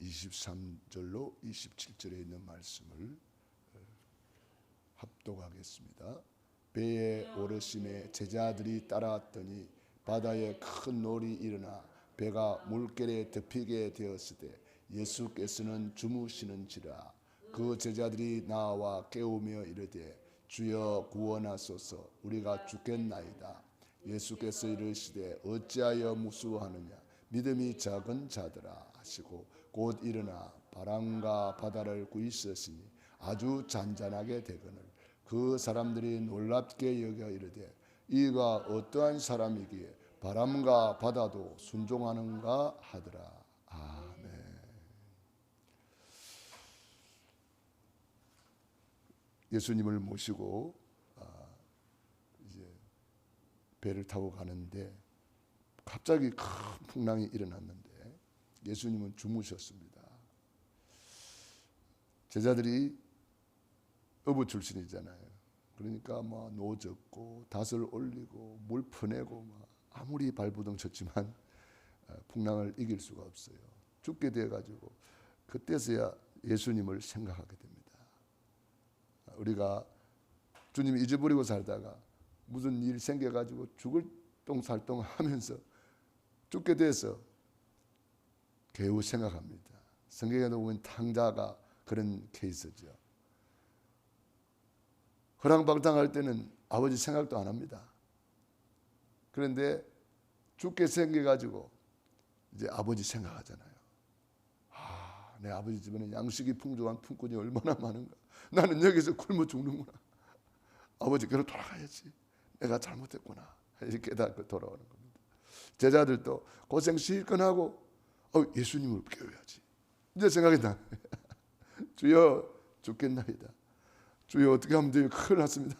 23절로 27절에 있는 말씀을 합독하겠습니다. 배에 오르심에 제자들이 따라왔더니 바다에 큰 놀이 일어나 배가 물결에 덮이게 되었으되 예수께서는 주무시는지라. 그 제자들이 나와 깨우며 이르되 주여 구원하소서, 우리가 죽겠나이다. 예수께서 이르시되 어찌하여 무수하느냐, 믿음이 작은 자들아 하시고 곧 일어나 바람과 바다를 구이셨으니 아주 잔잔하게 되거늘 그 사람들이 놀랍게 여겨 이르되 이가 어떠한 사람이기에 바람과 바다도 순종하는가 하더라. 아멘. 예수님을 모시고 이제 배를 타고 가는데 갑자기 큰 풍랑이 일어났는데 예수님은 주무셨습니다. 제자들이 어부 출신이잖아요. 그러니까 막 노젓고 닷을 올리고 물 퍼내고 막 아무리 발부둥 쳤지만 풍랑을 이길 수가 없어요. 죽게 돼가지고 그때서야 예수님을 생각하게 됩니다. 우리가 주님 잊어버리고 살다가 무슨 일 생겨가지고 죽을 똥살똥 하면서 죽게 돼서 겨우 생각합니다. 성경에 보면 탕자가 그런 케이스죠. 허랑방탕할 때는 아버지 생각도 안 합니다. 그런데 죽게 생겨가지고 이제 아버지 생각하잖아요. 내 아버지 집에는 양식이 풍족한 품꾼이 얼마나 많은가. 나는 여기서 굶어 죽는구나. 아버지께로 돌아가야지. 내가 잘못했구나. 이렇게 깨닫고 돌아오는 겁니다. 제자들도 고생 실컷 하고 예수님을 깨워야지. 이제 생각이 나. 주여 죽겠나이다. 주여 어떻게 하면 돼요? 큰일 났습니다.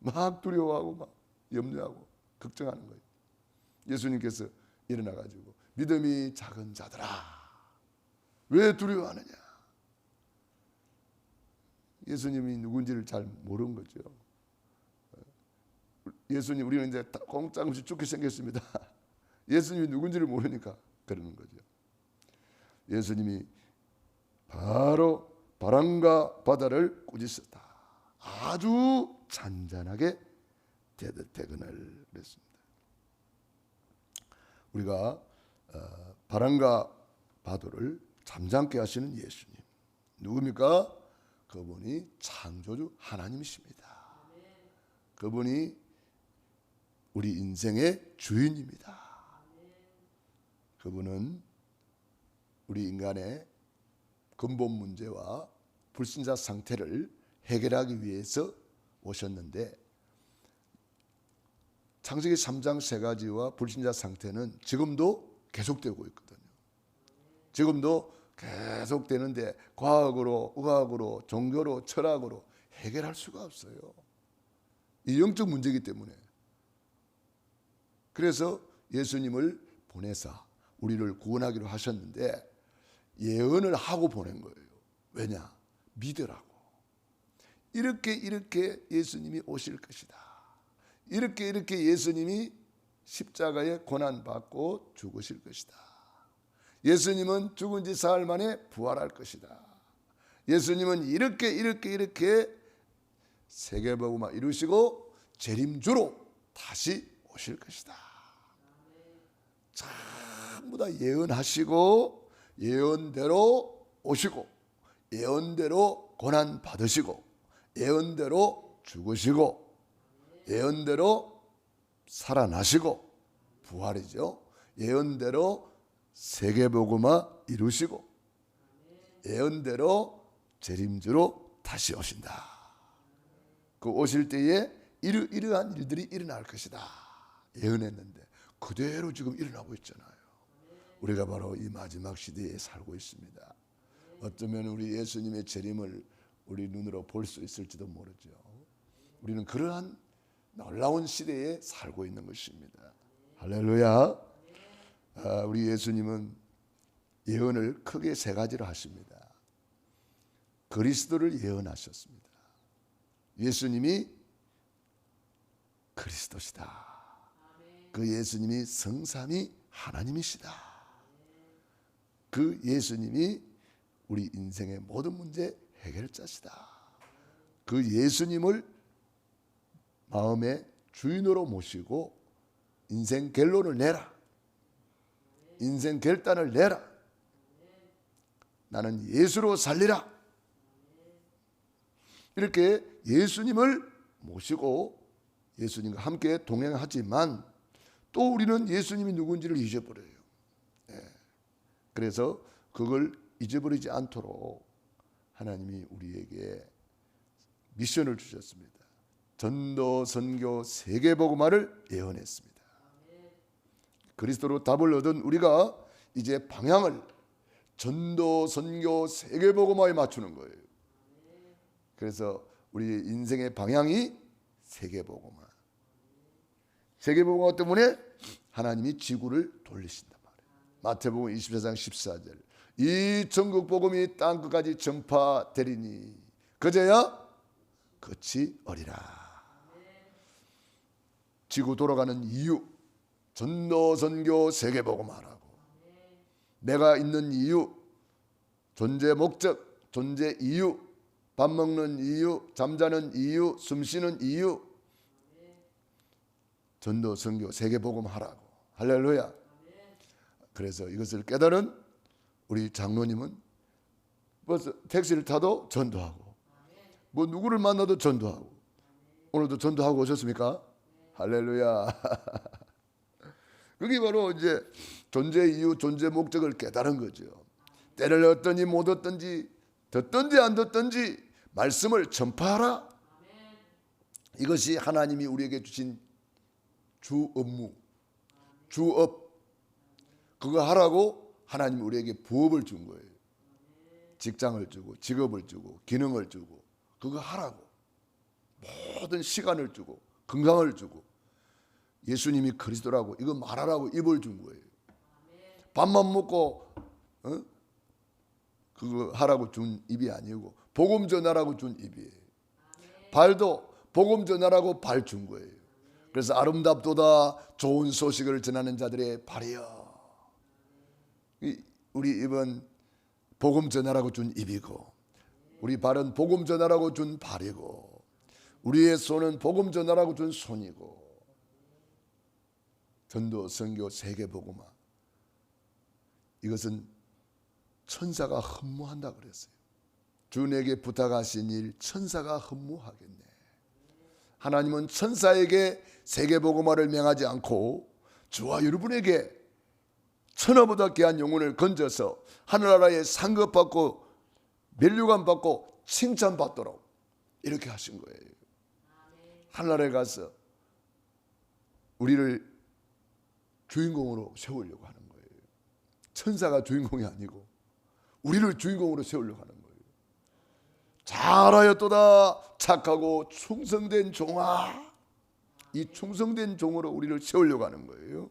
막 두려워하고 막 염려하고 걱정하는 거예요. 예수님께서 일어나가지고 믿음이 작은 자들아 왜 두려워하느냐. 예수님이 누군지를 잘 모르는 거죠. 예수님, 우리는 이제 꼼짝없이 죽게 생겼습니다. 예수님이 누군지를 모르니까 그러는 거죠. 예수님이 바로 바람과 바다를 꾸짖었다. 아주 잔잔하게 되거늘 그랬습니다. 우리가 바람과 바다를 잠잠케 하시는 예수님 누굽니까? 그분이 창조주 하나님이십니다. 그분이 우리 인생의 주인입니다. 그분은 우리 인간의 근본 문제와 불신자 상태를 해결하기 위해서 오셨는데 창세기 3장 3가지와 불신자 상태는 지금도 계속되고 있거든요. 지금도 계속되는데 과학으로, 의학으로, 종교로, 철학으로 해결할 수가 없어요. 이 영적 문제이기 때문에. 그래서 예수님을 보내사 우리를 구원하기로 하셨는데 예언을 하고 보낸 거예요. 왜냐? 믿으라고. 이렇게 예수님이 오실 것이다. 이렇게 예수님이 십자가에 고난받고 죽으실 것이다. 예수님은 죽은 지 사흘 만에 부활할 것이다. 예수님은 이렇게 세계복음화 이루시고 재림주로 다시 오실 것이다. 전부 다 예언하시고 예언대로 오시고 예언대로 고난 받으시고 예언대로 죽으시고 예언대로 살아나시고 부활이죠. 예언대로 세계복음화 이루시고 예언대로 재림주로 다시 오신다. 그 오실 때에 이러한 일들이 일어날 것이다. 예언했는데 그대로 지금 일어나고 있잖아요. 우리가 바로 이 마지막 시대에 살고 있습니다. 어쩌면 우리 예수님의 재림을 우리 눈으로 볼 수 있을지도 모르죠. 우리는 그러한 놀라운 시대에 살고 있는 것입니다. 할렐루야. 우리 예수님은 예언을 크게 3가지로 하십니다. 그리스도를 예언하셨습니다. 예수님이 그리스도시다. 그 예수님이 성삼위 하나님이시다. 그 예수님이 우리 인생의 모든 문제 해결자시다. 그 예수님을 마음의 주인으로 모시고 인생 결론을 내라. 인생 결단을 내라. 나는 예수로 살리라. 이렇게 예수님을 모시고 예수님과 함께 동행하지만 또 우리는 예수님이 누군지를 잊어버려요. 그래서 그걸 잊어버리지 않도록 하나님이 우리에게 미션을 주셨습니다. 전도, 선교, 세계복음화를 예언했습니다. 그리스도로 답을 얻은 우리가 이제 방향을 전도, 선교, 세계복음화에 맞추는 거예요. 그래서 우리 인생의 방향이 세계복음화. 세계복음화 때문에 하나님이 지구를 돌리신단 말이에요. 마태복음 24장 14절. 이 전국 복음이 땅끝까지 전파되리니 그제야 끝이 어리라. 지구 돌아가는 이유, 전도, 선교, 세계복음화라고. 내가 있는 이유, 존재 목적, 존재 이유, 밥 먹는 이유, 잠자는 이유, 숨 쉬는 이유, 전도, 선교, 세계복음화라고. 할렐루야. 그래서 이것을 깨달은 우리 장로님은 벌써 택시를 타도 전도하고, 뭐 누구를 만나도 전도하고, 오늘도 전도하고 오셨습니까? 할렐루야. 그게 바로 이제 존재 이유, 존재 목적을 깨달은 거죠. 때를 얻든지 못 얻든지, 듣든지 안 듣든지 말씀을 전파하라. 이것이 하나님이 우리에게 주신 주 업무, 주업. 그거 하라고 하나님이 우리에게 부업을 준 거예요. 직장을 주고, 직업을 주고, 기능을 주고, 그거 하라고. 모든 시간을 주고, 건강을 주고, 예수님이 그리스도라고 이거 말하라고 입을 준 거예요. 밥만 먹고 그거 하라고 준 입이 아니고 복음 전하라고 준 입이에요. 발도 복음 전하라고 발 준 거예요. 그래서 아름답도다 좋은 소식을 전하는 자들의 발이여. 우리 입은 복음 전하라고 준 입이고, 우리 발은 복음 전하라고 준 발이고, 우리의 손은 복음 전하라고 준 손이고. 전도, 선교, 세계복음화, 이것은 천사가 헌무한다 그랬어요. 주님에게 부탁하신 일 천사가 헌무하겠네. 하나님은 천사에게 세계복음화를 명하지 않고 저와 여러분에게 천하보다 귀한 영혼을 건져서 하늘나라에 상급받고 면류관 받고 칭찬받도록 이렇게 하신 거예요. 하늘나라에 가서 우리를 주인공으로 세우려고 하는 거예요. 천사가 주인공이 아니고 우리를 주인공으로 세우려고 하는 거예요. 잘하였도다 착하고 충성된 종아. 이 충성된 종으로 우리를 세우려고 하는 거예요.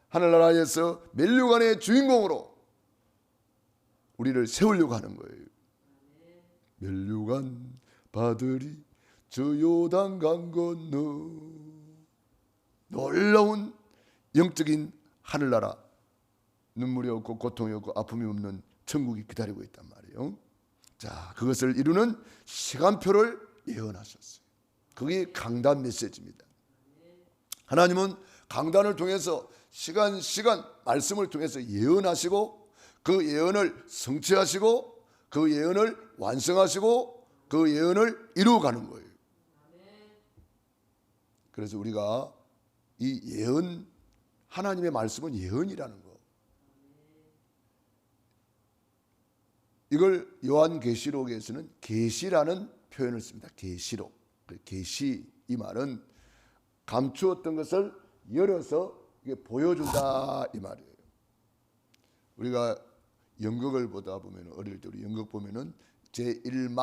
하늘나라에서 면류관의 주인공으로 우리를 세우려고 하는 거예요. 면류관 받으리 저 요단강 건너. 놀라운 영적인 하늘나라, 눈물이 없고 고통이 없고 아픔이 없는 천국이 기다리고 있단 말이에요. 자, 그것을 이루는 시간표를 예언하셨어요. 그게 강단 메시지입니다. 하나님은 강단을 통해서 시간 말씀을 통해서 예언하시고 그 예언을 성취하시고 그 예언을 완성하시고 그 예언을 이루어가는 거예요. 그래서 우리가 이 예언, 하나님의 말씀은 예언이라는 거. 이걸 요한계시록에서는 계시라는 표현을 씁니다. 계시록. 계시, 이 말은 감추었던 것을 열어서 이게 보여준다 이 말이에요. 우리가 연극을 보다 보면, 어릴 때 우리 연극 보면은 제1마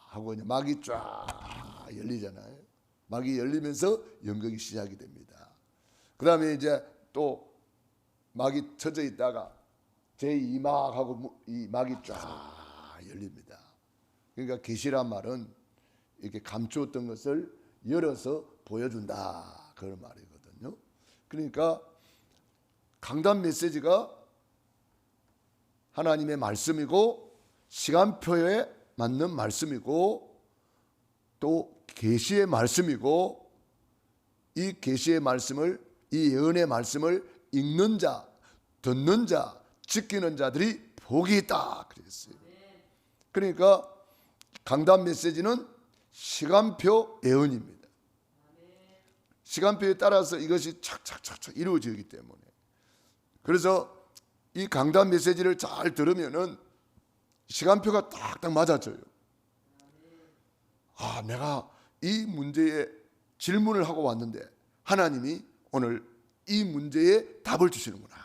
하고 막이 쫙 열리잖아요. 막이 열리면서 연극이 시작이 됩니다. 그 다음에 이제 또 막이 쳐져 있다가 제2막하고 이 막이 쫙 열립니다. 그러니까 계시란 말은 이렇게 감추었던 것을 열어서 보여준다 그런 말이거든요. 그러니까 강단 메시지가 하나님의 말씀이고 시간표에 맞는 말씀이고 또 계시의 말씀이고, 이 계시의 말씀을, 이 예언의 말씀을 읽는 자, 듣는 자, 지키는 자들이 복이 있다 그랬어요. 그러니까 강단 메시지는 시간표 예언입니다. 시간표에 따라서 이것이 착착착착 이루어지기 때문에, 그래서 이 강단 메시지를 잘 들으면은 시간표가 딱딱 맞아져요. 아, 내가 이 문제에 질문을 하고 왔는데 하나님이 오늘 이 문제에 답을 주시는구나.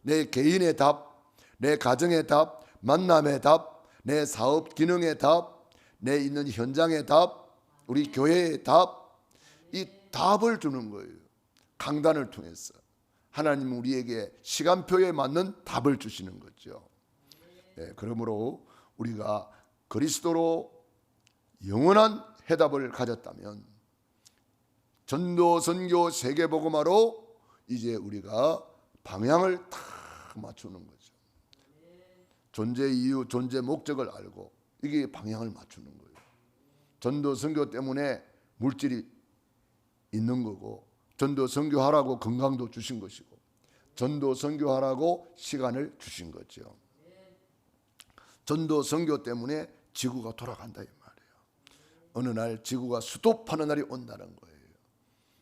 내 개인의 답, 내 가정의 답, 만남의 답, 내 사업 기능의 답, 내 있는 현장의 답, 우리 교회의 답, 이 답을 주는 거예요. 강단을 통해서 하나님은 우리에게 시간표에 맞는 답을 주시는 거죠. 네, 그러므로 우리가 그리스도로 영원한 해답을 가졌다면 전도, 선교, 세계복음화로 이제 우리가 방향을 다 맞추는 거죠. 존재 이유, 존재 목적을 알고 이게 방향을 맞추는 거예요. 전도, 선교 때문에 물질이 있는 거고, 전도, 선교하라고 건강도 주신 것이고, 전도, 선교하라고 시간을 주신 거죠. 전도, 선교 때문에 지구가 돌아간다 이 말이에요. 어느 날 지구가 스톱하는 날이 온다는 거예요.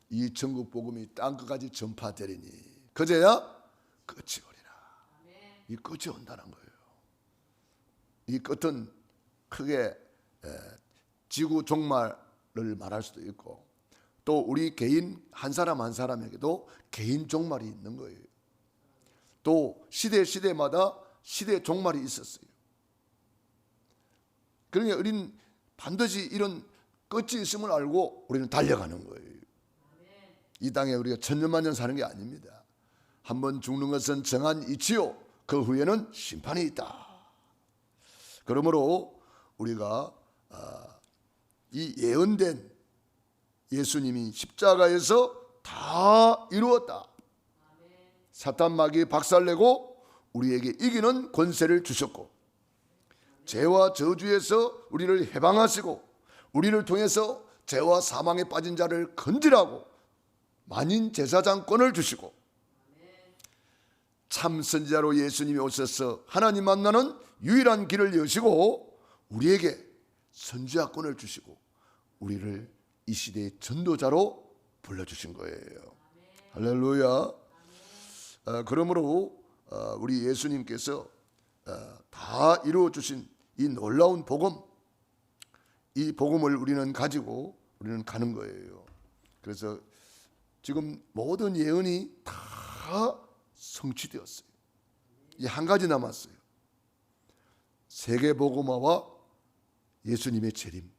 이 전국 복음이 땅끝까지 전파되리니 그제야 끝이 오리라. 이 끝이 온다는 거예요. 이 끝은 크게 지구 종말을 말할 수도 있고, 또 우리 개인 한 사람 한 사람에게도 개인 종말이 있는 거예요. 또 시대마다 시대 종말이 있었어요. 그러니까 우리는 반드시 이런 끝이 있음을 알고 우리는 달려가는 거예요. 이 땅에 우리가 천년만년 사는 게 아닙니다. 한번 죽는 것은 정한 이치요, 그 후에는 심판이 있다. 그러므로 우리가 이 예언된 예수님이 십자가에서 다 이루었다. 사탄 마귀 박살내고 우리에게 이기는 권세를 주셨고, 죄와 저주에서 우리를 해방하시고, 우리를 통해서 죄와 사망에 빠진 자를 건지라고 만인 제사장권을 주시고, 참 선지자로 예수님이 오셔서 하나님 만나는 유일한 길을 여시고 우리에게 선지자권을 주시고 우리를 이 시대의 전도자로 불러주신 거예요. 할렐루야. 그러므로 우리 예수님께서 다 이루어주신 이 놀라운 복음, 이 복음을 우리는 가지고 우리는 가는 거예요. 그래서 지금 모든 예언이 다 성취되었어요. 이제 한 가지 남았어요. 세계복음화와 예수님의 재림.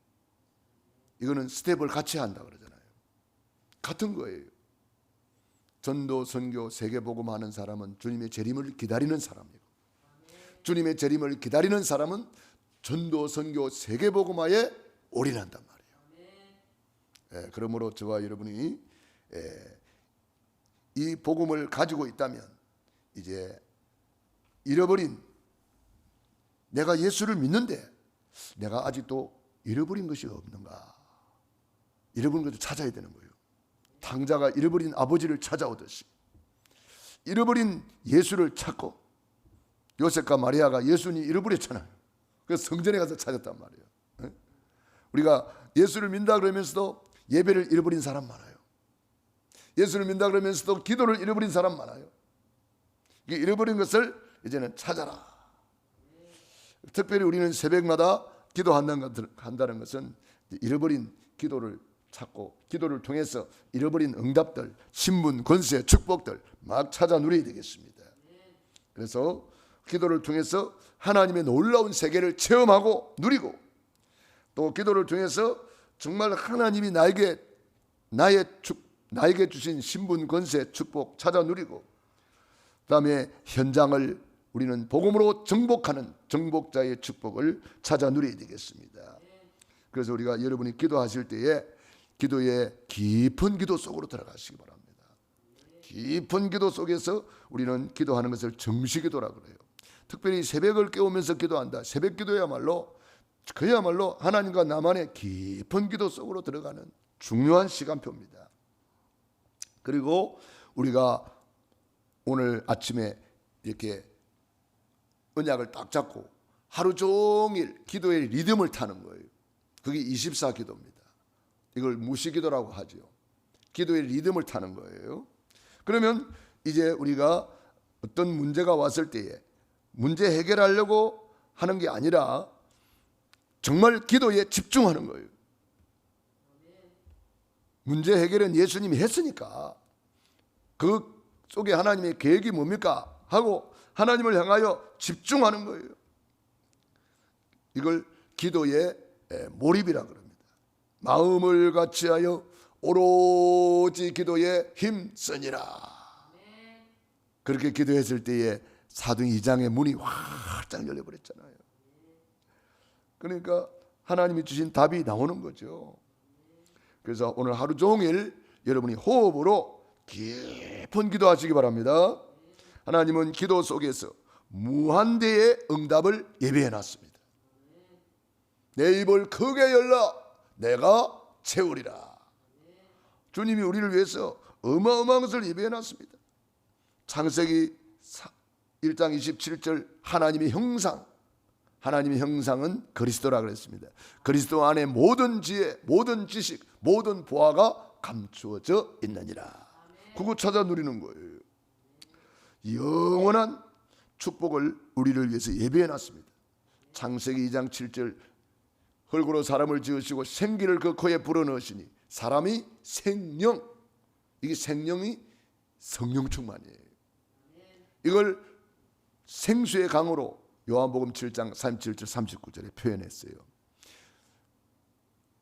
이거는 스텝을 같이 한다 그러잖아요. 같은 거예요. 전도, 선교, 세계복음화하는 사람은 주님의 재림을 기다리는 사람이고, 주님의 재림을 기다리는 사람은 전도, 선교, 세계복음화에 올인한단 말이에요. 그러므로 저와 여러분이 이 복음을 가지고 있다면 이제 잃어버린, 내가 예수를 믿는데 내가 아직도 잃어버린 것이 없는가? 잃어버린 것을 찾아야 되는 거예요. 탕자가 잃어버린 아버지를 찾아오듯이 잃어버린 예수를 찾고, 요셉과 마리아가 예수님 잃어버렸잖아요. 그래서 성전에 가서 찾았단 말이에요. 우리가 예수를 믿는다 그러면서도 예배를 잃어버린 사람 많아요. 예수를 믿는다 그러면서도 기도를 잃어버린 사람 많아요. 잃어버린 것을 이제는 찾아라. 특별히 우리는 새벽마다 기도한다는 것은 잃어버린 기도를 찾고, 기도를 통해서 잃어버린 응답들, 신분, 권세, 축복들 막 찾아 누려야 되겠습니다. 그래서 기도를 통해서 하나님의 놀라운 세계를 체험하고 누리고, 또 기도를 통해서 정말 하나님이 나에게 주신 신분, 권세, 축복 찾아 누리고, 그 다음에 현장을 우리는 복음으로 정복하는 정복자의 축복을 찾아 누려야 되겠습니다. 그래서 우리가 여러분이 기도하실 때에 기도의 깊은 기도 속으로 들어가시기 바랍니다. 깊은 기도 속에서 우리는 기도하는 것을 정시기도라고 그래요. 특별히 새벽을 깨우면서 기도한다. 새벽 기도야말로 그야말로 하나님과 나만의 깊은 기도 속으로 들어가는 중요한 시간표입니다. 그리고 우리가 오늘 아침에 이렇게 언약을 딱 잡고 하루 종일 기도의 리듬을 타는 거예요. 그게 24기도입니다. 이걸 무시기도라고 하죠. 기도의 리듬을 타는 거예요. 그러면 이제 우리가 어떤 문제가 왔을 때에 문제 해결하려고 하는 게 아니라 정말 기도에 집중하는 거예요. 문제 해결은 예수님이 했으니까 그 속에 하나님의 계획이 뭡니까? 하고 하나님을 향하여 집중하는 거예요. 이걸 기도의 몰입이라 그럽니다. 마음을 같이하여 오로지 기도에 힘쓰니라. 그렇게 기도했을 때에 사도행 2장의 문이 활짝 열려버렸잖아요. 그러니까 하나님이 주신 답이 나오는 거죠. 그래서 오늘 하루 종일 여러분이 호흡으로 깊은 기도하시기 바랍니다. 하나님은 기도 속에서 무한대의 응답을 예비해 놨습니다. 내 입을 크게 열라 내가 채우리라. 주님이 우리를 위해서 어마어마한 것을 예비해 놨습니다. 창세기 1장 27절 하나님의 형상, 하나님의 형상은 그리스도라 그랬습니다. 그리스도 안에 모든 지혜, 모든 지식, 모든 보화가 감추어져 있느니라. 그거 찾아 누리는 거예요. 영원한 축복을 우리를 위해서 예비해 놨습니다. 창세기 2장 7절 흙으로 사람을 지으시고 생기를 그 코에 불어넣으시니 사람이 생명, 이게 생명이 성령 충만이에요. 이걸 생수의 강으로 요한복음 7장 37절 39절에 표현했어요.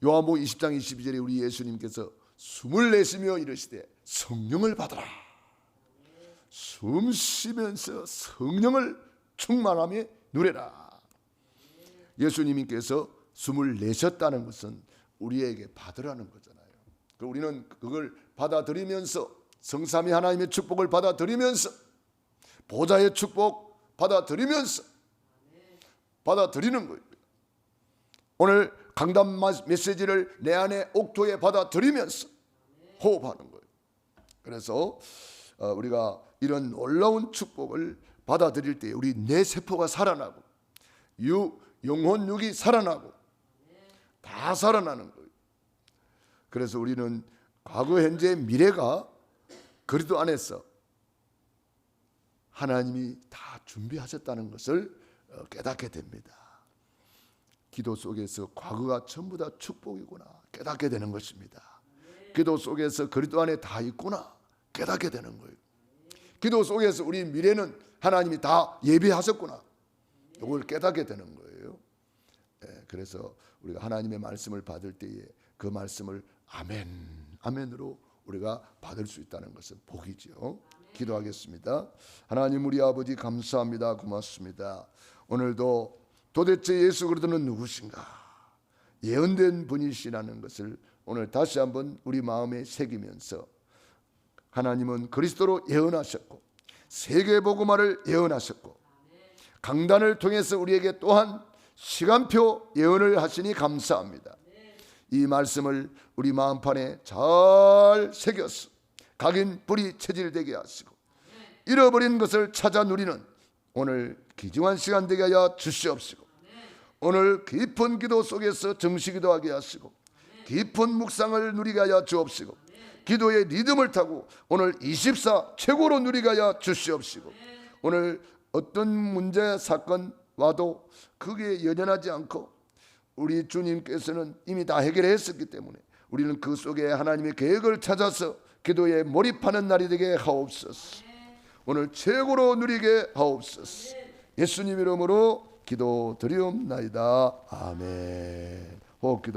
요한복음 20장 22절에 우리 예수님께서 숨을 내쉬며 이르시되 성령을 받으라. 숨 쉬면서 성령을 충만하며 누려라. 예수님께서 숨을 내셨다는 것은 우리에게 받으라는 거잖아요. 우리는 그걸 받아들이면서 성삼위 하나님의 축복을 받아들이면서 보좌의 축복 받아들이면서 받아들이는 거예요. 오늘 강단 메시지를 내 안에 옥토에 받아들이면서 호흡하는 거예요. 그래서 우리가 이런 놀라운 축복을 받아들일 때 우리 내 세포가 살아나고 영혼 육이 살아나고 다 살아나는 거예요. 그래서 우리는 과거 현재 미래가 그리스도 안에서 하나님이 다 준비하셨다는 것을 깨닫게 됩니다. 기도 속에서 과거가 전부 다 축복이구나 깨닫게 되는 것입니다. 기도 속에서 그리스도 안에 다 있구나 깨닫게 되는 거예요. 기도 속에서 우리 미래는 하나님이 다 예비하셨구나 이걸 깨닫게 되는 거예요. 그래서 우리가 하나님의 말씀을 받을 때에 그 말씀을 아멘, 아멘으로 우리가 받을 수 있다는 것은 복이죠. 기도하겠습니다. 하나님 우리 아버지 감사합니다. 고맙습니다. 오늘도 도대체 예수 그리스도는 누구신가? 예언된 분이시라는 것을 오늘 다시 한번 우리 마음에 새기면서 하나님은 그리스도로 예언하셨고 세계복음화를 예언하셨고 강단을 통해서 우리에게 또한 시간표 예언을 하시니 감사합니다. 이 말씀을 우리 마음판에 잘 새겨서 각인 뿌리 체질되게 하시고 잃어버린 것을 찾아 누리는 오늘 귀중한 시간 되게 하여 주시옵시고 오늘 깊은 기도 속에서 정시기도하게 하시고 깊은 묵상을 누리게 하여 주옵시고 기도의 리듬을 타고 오늘 24 최고로 누리게 하여 주시옵시고 오늘 어떤 문제 사건 와도 그게 연연하지 않고 우리 주님께서는 이미 다 해결했었기 때문에 우리는 그 속에 하나님의 계획을 찾아서 기도에 몰입하는 날이 되게 하옵소서. 오늘 최고로 누리게 하옵소서. 예수님 이름으로 기도드리옵나이다. 아멘. 호흡 기도.